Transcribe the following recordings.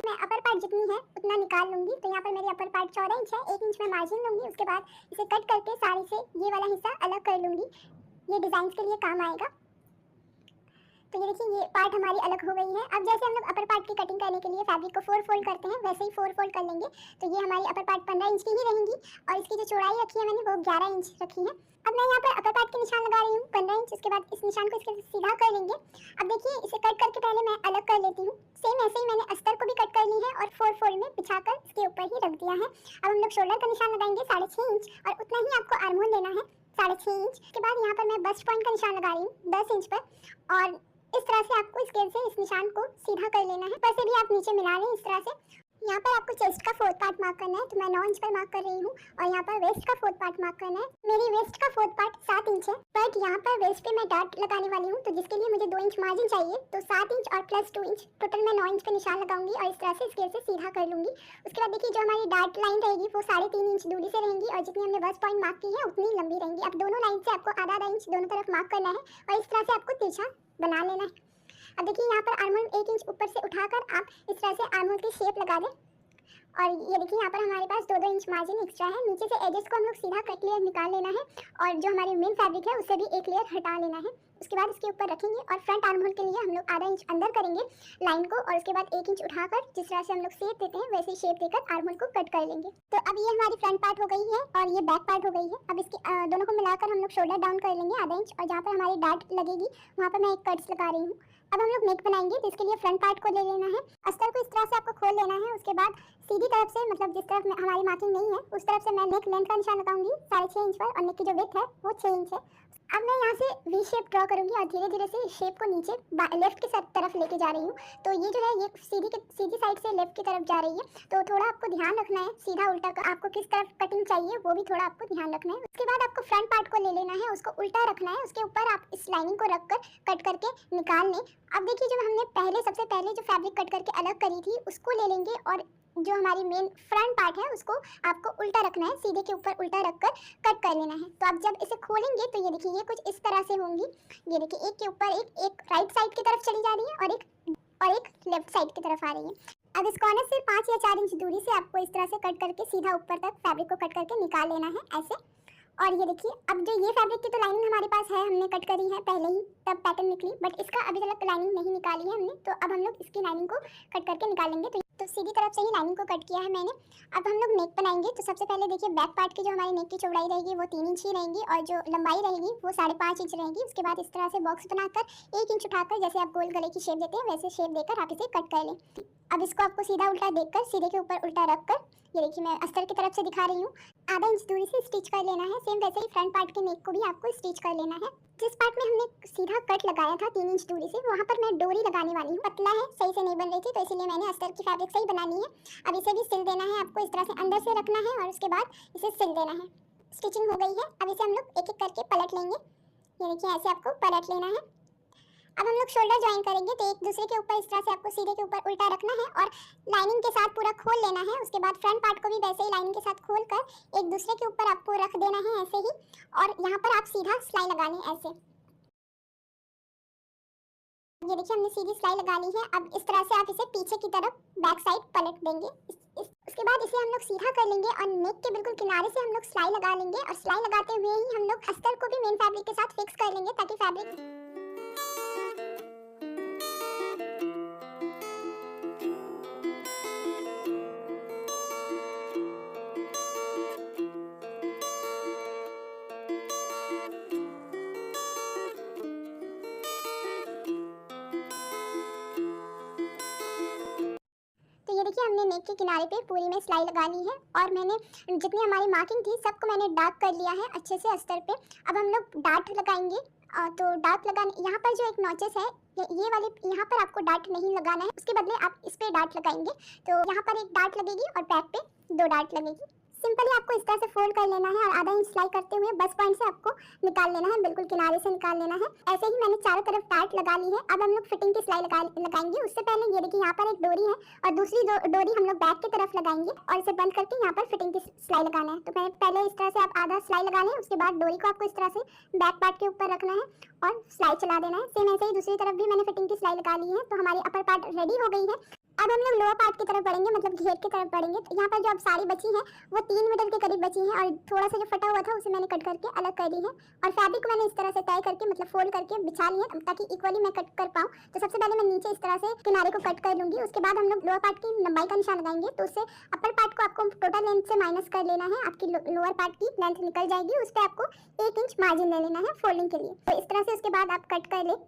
मैं upper part जितनी है उतना निकाल लूंगी। तो यहाँ पर मेरी अपर पार्ट 14 इंच है, 1 इंच मैं मार्जिन लूंगी। उसके बाद इसे कट करके साड़ी से ये वाला हिस्सा अलग कर लूंगी, ये डिजाइन के लिए काम आएगा। तो ये देखिए ये पार्ट हमारी अलग हो गई है। अब जैसे हम लोग अपर पार्ट की कटिंग करने के लिए फैब्रिक को 4 फोल्ड करते हैं, वैसे ही 4 फोल्ड कर लेंगे। तो ये हमारी अपर पार्ट 15 इंच की ही रहेंगी और इसकी जो चौड़ाई रखी है मैंने वो 11 इंच रखी है। अब मैं यहाँ पर अपर पार्ट के निशान लगा रही हूँ 15 इंच। उसके बाद इस निशान को इसके सीधा कर लेंगे। अब देखिए इसे कट करके पहले मैं अलग कर लेती हूँ। सेम ऐसे ही मैंने अस्तर को भी कट कर ली है और 4 फोल्ड में बिछाकर इसके ऊपर ही रख दिया है। अब हम लोग शोल्डर का निशान लगाएंगे 6.5 इंच और उतना ही आपको आर्महोल लेना है 6.5 इंच। के बाद यहाँ पर मैं बस्ट पॉइंट का निशान लगा रही हूँ 10 इंच पर और इस तरह से आपको स्केल से इस निशान को सीधा कर लेना है। ऊपर से भी आप नीचे मिला लें इस तरह से। यहाँ पर आपको चेस्ट का 4th पार्ट मार्क करना है, तो मैं 9 इंच पर मार्क कर रही हूँ और यहाँ पर वेस्ट का 4th पार्ट मार्क करना है। मेरी वेस्ट का 4th पार्ट 7 इंच है, बट यहाँ पर वेस्ट पे मैं डार्ट लगाने वाली हूँ, तो जिसके लिए मुझे 2 इंच मार्जिन चाहिए। तो 7 इंच और प्लस 2 इंच टोटल मैं 9 इंच पे निशान लगाऊंगी और इस तरह से स्केल से सीधा कर लूंगी। उसके बाद देखिए जो हमारी डार्ट लाइन रहेगी वो 3.5 इंच दूरी से रहेंगी और जितनी हमने बस्ट पॉइंट मार्क की है उतनी लंबी रहेंगी। अब दोनों लाइन से आपको आधा इंच दोनों तरफ मार्क करना है और इस तरह से आपको तिरछा बना लेना है। अब देखिए यहाँ पर आर्महोल 1 इंच ऊपर से उठाकर आप इस तरह से आर्महोल की शेप लगा दें और ये देखिए यहाँ पर हमारे पास 2-2 इंच मार्जिन एक्स्ट्रा है। नीचे से एजेस को हम लोग सीधा कट लेयर निकाल लेना है और जो हमारी मेन फैब्रिक है उससे भी एक लेयर हटा लेना है। उसके बाद इसके ऊपर रखेंगे और फ्रंट आर्महोल के लिए हम लोग आधा इंच अंदर करेंगे लाइन को और उसके बाद 1 इंच उठाकर जिस तरह से हम लोग शेप देते हैं वैसे शेप देकर आर्महोल को कट कर लेंगे। तो अब ये हमारी फ्रंट पार्ट हो गई है और ये बैक पार्ट हो गई है। अब इसके दोनों को मिलाकर हम लोग शोल्डर डाउन कर लेंगे आधा इंच और जहाँ पर हमारी डार्ट लगेगी वहाँ पर मैं एक कट्स लगा रही हूँ। अब हम लोग नेक बनाएंगे, तो इसके लिए फ्रंट पार्ट को ले लेना है, अस्तर को इस तरह से आपको खोल लेना है। उसके बाद सीधी तरफ से मतलब जिस तरफ हमारी मार्किंग नहीं है उस तरफ से मैं नेक लेंथ का निशान लगाऊंगी 6.5 इंच पर और नेक की जो विड्थ है वो 6 इंच है। अब मैं यहाँ से वी शेप ड्रॉ करूंगी और धीरे धीरे से इस शेप को नीचे लेफ्ट की तरफ लेके जा रही हूँ। तो ये जो है ये सीधी साइड से लेफ्ट की तरफ जा रही है, तो थोड़ा आपको ध्यान रखना है सीधा उल्टा आपको किस तरफ कटिंग चाहिए वो भी थोड़ा आपको ध्यान रखना है। उसके बाद आपको फ्रंट पार्ट को ले लेना है, उसको उल्टा रखना है, उसके ऊपर आप इस लाइनिंग को रखकर कट करके निकाल लें। अब देखिए जो हमने सबसे पहले जो फैब्रिक कट करके अलग करी थी उसको ले लेंगे और जो हमारी मेन फ्रंट पार्ट है उसको आपको उल्टा रखना है, सीधे के ऊपर उल्टा रखकर कट कर लेना है। तो आप जब इसे खोलेंगे तो ये देखिए ये कुछ इस तरह से होंगी। ये देखिए एक के ऊपर एक राइट साइड की तरफ चली जा रही है और एक लेफ्ट साइड की तरफ आ रही है। अब इस कॉर्नर से 5 या 4 इंच दूरी से आपको इस तरह से कट करके सीधा ऊपर तक फैब्रिक को कट करके निकाल लेना है ऐसे। और ये देखिए अब जो ये फैब्रिक की तो लाइनिंग हमारे पास है, हमने कट करी है पहले ही तब पैटर्न निकली, बट इसका अभी तक लाइनिंग नहीं निकाली है हमने, तो अब हम लोग इसकी लाइनिंग को कट करके निकालेंगे। तो सीधी तरफ से ही लाइनिंग को कट किया है मैंने। अब हम लोग नेक बनाएंगे, तो सबसे पहले देखिए बैक पार्ट की जो हमारी नेक की चौड़ाई रहेगी वो 3 इंच ही रहेगी और जो लंबाई रहेगी वो 5.5 इंच रहेगी। उसके बाद इस तरह से बॉक्स बनाकर 1 इंच उठाकर जैसे आप गोल गले की शेप देते हैं वैसे शेप देकर आप इसे कट कर लें। अब इसको आपको सीधा उल्टा देखकर सीधे के ऊपर उल्टा रखकर ये देखिए मैं अस्तर की तरफ से दिखा रही हूँ, आधा इंच दूरी से स्टिच कर लेना है। सेम वैसे ही फ्रंट पार्ट के नेक को भी आपको स्टिच कर लेना है। जिस पार्ट में हमने सीधा कट लगाया था 3 इंच दूरी से वहाँ पर मैं डोरी लगाने वाली हूँ। पतला है, सही से नहीं बन रही थी, तो इसलिए मैंने अस्तर की फैब्रिक से ही बनानी है। अब इसे भी सिल देना है आपको, इस तरह से अंदर से रखना है और उसके बाद इसे सिल देना है। स्टिचिंग हो गई है, अब इसे हम लोग एक एक करके पलट लेंगे। ये देखिए ऐसे आपको पलट लेना है। अब हम लोग शोल्डर ज्वाइन करेंगे, तो एक दूसरे के ऊपर इस तरह से आपको सीधे के ऊपर उल्टा रखना है और लाइनिंग के साथ पूरा खोल लेना है। उसके बाद फ्रंट पार्ट को भी वैसे ही लाइनिंग के साथ खोलकर एक दूसरे के ऊपर आपको रख देना है ऐसे ही, और यहाँ पर आप सीधा सिलाई लगा लें ऐसे। ये देखिए हमने सीधी सिलाई लगा ली है। अब इस तरह से आप इसे पीछे की तरफ बैक साइड पलट देंगे। उसके बाद इसे हम लोग सीधा कर लेंगे और नेक के बिल्कुल किनारे से हम लोग सिलाई लगा लेंगे और सिलाई लगाते हुए ही हम लोग अस्तर को भी मेन फैब्रिक के साथ फिक्स कर लेंगे ताकि फैब्रिक देखिए हमने नेक के किनारे पे पूरी में सिलाई लगा ली है और मैंने जितनी हमारी मार्किंग थी सबको मैंने डार्क कर लिया है अच्छे से अस्तर पे। अब हम लोग डार्ट लगाएंगे, तो डार्ट लगाने यहाँ पर जो एक नॉचेस है ये वाले यहाँ पर आपको डार्ट नहीं लगाना है, उसके बदले आप इस पे डार्ट लगाएंगे। तो यहाँ पर एक डार्ट लगेगी और बैक पे 2 डार्ट लगेगी। सिंपली आपको इस तरह से फोल्ड कर लेना है और आधा इंच सिलाई करते हुए बस पॉइंट से आपको निकाल लेना है, बिल्कुल किनारे से निकाल लेना है। ऐसे ही मैंने चारों तरफ डार्ट लगा ली है। अब हम लोग फिटिंग की सिलाई लगाएंगे। उससे पहले ये देखिए यहाँ पर एक डोरी है और दूसरी डोरी हम लोग बैक की तरफ लगाएंगे और इसे बंद करके यहाँ पर फिटिंग की सिलाई लगाना है। तो मैंने पहले इस तरह से आप आधा सिलाई लगा लें, उसके बाद डोरी को आपको इस तरह से बैक पार्ट के ऊपर रखना है और सिलाई चला देना है। सेम ऐसे ही दूसरी तरफ भी मैंने फिटिंग की सिलाई लगा ली है। तो हमारी अपर पार्ट रेडी हो गई है। अब हम लोग लोअर पार्ट की तरफ बढ़ेंगे, मतलब घेर की तरफ बढ़ेंगे। तो यहाँ पर जो अब साड़ी बची है वो 3 मीटर के करीब बची है और थोड़ा सा जो फटा हुआ था उसे मैंने कट करके अलग कर ली है और फैब्रिक को मैंने इस तरह से तय करके मतलब फोल्ड करके बिछा ली है ताकि इक्वली मैं कट कर पाऊँ। तो सबसे पहले मैं नीचे इस तरह से किनारे को कट कर लूंगी। उसके बाद हम लोग लोअर पार्ट की लंबाई का निशान लगाएंगे। तो उससे अपर पार्ट को आपको टोटल लेंथ से माइनस कर लेना है, आपकी लोअर पार्ट की लेंथ निकल जाएगी। उस पर आपको 1 इंच मार्जिन ले लेना है फोल्डिंग के लिए। तो इस तरह से उसके बाद आप कट कर ले।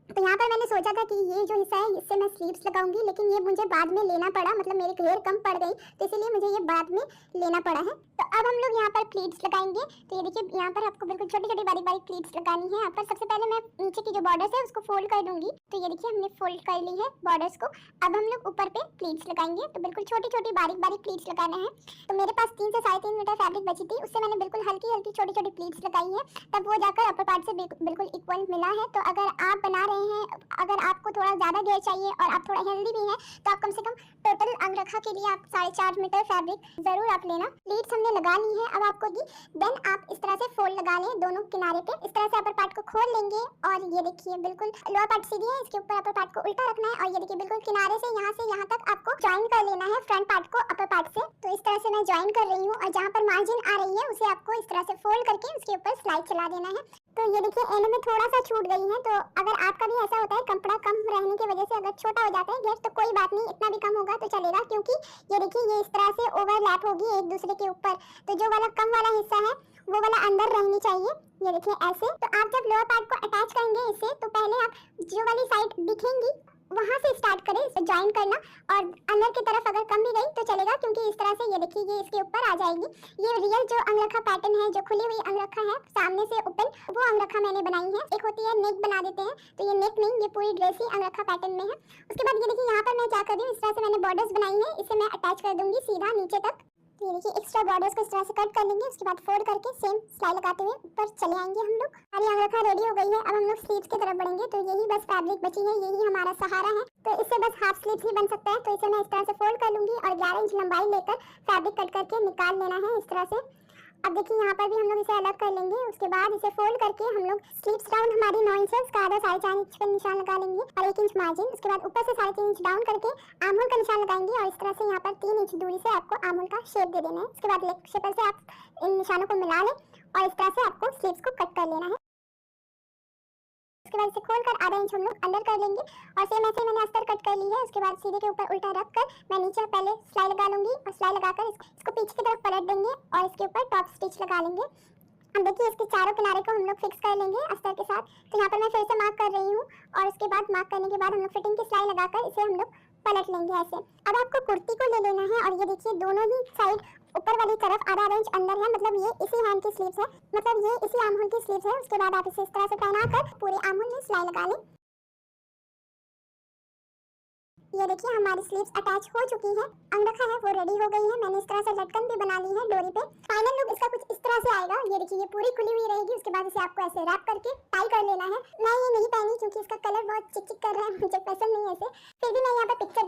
तो यहाँ पर मैंने सोचा था कि ये जो हिस्सा है इससे मैं स्लीव्स लगाऊंगी, लेकिन ये मुझे बाद में लेना पड़ा, मतलब मेरे घेर कम पड़ गई तो इसीलिए मुझे ये बाद में लेना पड़ा है। तो अब हम लोग यहाँ पर प्लीट्स लगाएंगे। तो ये देखिए यहाँ पर आपको बिल्कुल छोटी छोटी बारीक बारीक प्लीट्स लगानी है। यहाँ पर सबसे पहले मैं नीचे की जो बॉर्डर्स है उसको फोल्ड कर दूंगी। तो ये देखिए हमने फोल्ड कर ली है बॉर्डर्स को। अब हम लोग ऊपर पे प्लीट्स लगाएंगे। तो बिल्कुल छोटी छोटी बारीक बारीक प्लीट्स लगाना है। तो मेरे पास 3 से 3.5 मीटर फैब्रिक बची थी, उससे मैंने बिल्कुल हल्की हल्की छोटी छोटी प्लीट्स लगाई है, तब वो जाकर अपर पार्ट से बिल्कुल इक्वल मिला है। तो अगर आप बना रहे हैं, अगर आपको थोड़ा ज़्यादा घेर चाहिए और आप थोड़ा हेल्दी भी हैं तो आप कम से कम टोटल अंगरखा के लिए आप 4.5 मीटर फैब्रिक जरूर आप लेना। प्लीट्स हमने लगा ली है। अब आपको देन आप इस तरह से फोल्ड लगा लें दोनों किनारे पे। इस तरह से अपर पार्ट को खोल लेंगे और ये देखिए बिल्कुल लोअर पार्ट सीधी है, इसके ऊपर अपर पार्ट को उल्टा रखना है और ये देखिए बिल्कुल किनारे से यहाँ तक आपको ज्वाइन कर लेना है फ्रंट पार्ट को अपर पार्ट से। तो इस तरह से मैं ज्वाइन कर रही हूँ और जहाँ पर मार्जिन आ रही है उसे आपको इस तरह से फोल्ड करके उसके ऊपर स्लाइड चला देना है। तो ये देखिए एंड में थोड़ा सा छूट गई है। तो अगर आपका भी ऐसा होता है कपड़ा कम रहने की वजह से अगर छोटा हो जाता है घेर तो कोई बात नहीं, इतना भी कम होगा तो चलेगा, क्योंकि ये देखिए ये इस तरह से ओवरलैप होगी एक दूसरे के ऊपर। तो जो वाला कम वाला हिस्सा है वो वाला अंदर रहनी चाहिए। ये देखिए ऐसे। तो आप जब लोअर पार्ट को अटैच करेंगे इससे तो पहले आप जो वाली साइड दिखेंगी वहां से स्टार्ट करें इसे ज्वाइन करना और अंदर की तरफ अगर कम भी गई तो चलेगा, क्योंकि इस तरह से ये देखिए ये इसके ऊपर आ जाएगी। ये रियल जो अंगरखा पैटर्न है, जो खुली हुई अंगरखा है सामने से ओपन, वो अंगरखा मैंने बनाई है। एक होती है नेक बना देते हैं, तो ये नेक नहीं, ये पूरी ड्रेस ही अंगरखा पैटर्न में है। उसके बाद ये देखिए यहाँ पर मैं क्या कर रही हूँ, इस तरह से मैंने बॉर्डर्स बनाई है, इसे मैं अटैच कर दूंगी सीधा नीचे तक। तो ये देखिए एक्स्ट्रा बॉर्डर्स को इस तरह से कट कर लेंगे। उसके बाद फोल्ड करके सेम सिलाई लगाते हुए ऊपर चले आएंगे हम लोग। हमारी अंगरखा रेडी हो गई है। अब हम लोग स्लीव्स की तरफ बढ़ेंगे। तो यही बस फैब्रिक बची है, यही हमारा सहारा है। तो इससे बस हाफ स्लीव्स ही बन सकता है। तो इसे मैं इस तरह से फोल्ड कर लूंगी और 11 इंच लंबाई लेकर फैब्रिक कट करके निकाल लेना है इस तरह से। अब देखिए यहाँ पर भी हम लोग इसे अलग कर लेंगे। उसके बाद इसे फोल्ड करके हम लोग स्लीव्स डाउन हमारी 9 इंच है, उसका आधा 4.5 इंच पर निशान लगा लेंगे और 1 इंच मार्जिन। उसके बाद ऊपर से 3.5 इंच डाउन करके आर्म होल का निशान लगाएंगे और इस तरह से यहाँ पर 3 इंच दूरी से आपको आर्म होल का शेप दे देना है। उसके बाद लेग शेपर से आप इन निशानों को मिला लें और इस तरह से आपको स्लीव्स को कट कर लेना है। उसके बाद इसे खोलकर आधा इंच हम लोग अंदर कर लेंगे और सेम ऐसे मैंने अस्तर कट कर ली है। उसके बाद सीधे के ऊपर उल्टा रख कर मैं नीचे पहले सिलाई लगा लूंगी और सिलाई लगाकर इसको पीछे की तरफ पलट देंगे और इसके ऊपर टॉप स्टिच लगा लेंगे। अब देखिए इसके चारों किनारे को हम लोग फिक्स कर लेंगे अस्तर के साथ। तो यहाँ पर मैं फिर से मार्क कर रही हूँ और उसके बाद मार्क करने के बाद हम लोग फिटिंग की सिलाई लगाकर इसे हम लोग पलट लेंगे ऐसे। अब आपको कुर्ती को ले लेना है और ये देखिए दोनों ही साइड ऊपर वाली तरफ आधा इंच अंदर है, मतलब ये इसी हैंड की स्लीव्स है, मतलब ये इसी आर्म होल की स्लीव्स है। उसके बाद आप इसे इस तरह से पहनाकर पूरे आर्म होल में सिलाई लगा लें। ये देखिए हमारी स्लीव्स अटैच हो चुकी है, अंगरखा है वो रेडी हो गई है। मैंने इस तरह से लटकन भी बना ली है डोरी पे। फाइनल लुक इसका कुछ इस तरह से आएगा। ये देखिए ये पूरी खुली हुई रहेगी। उसके बाद इसे आपको ऐसे रैप करके टाई कर लेना है। मैं ये नहीं पहनी क्योंकि इसका कलर बहुत चिक चिक कर रहा है, मुझे पसंद नहीं है ऐसे, फिर भी मैं यहाँ पे पिक्चर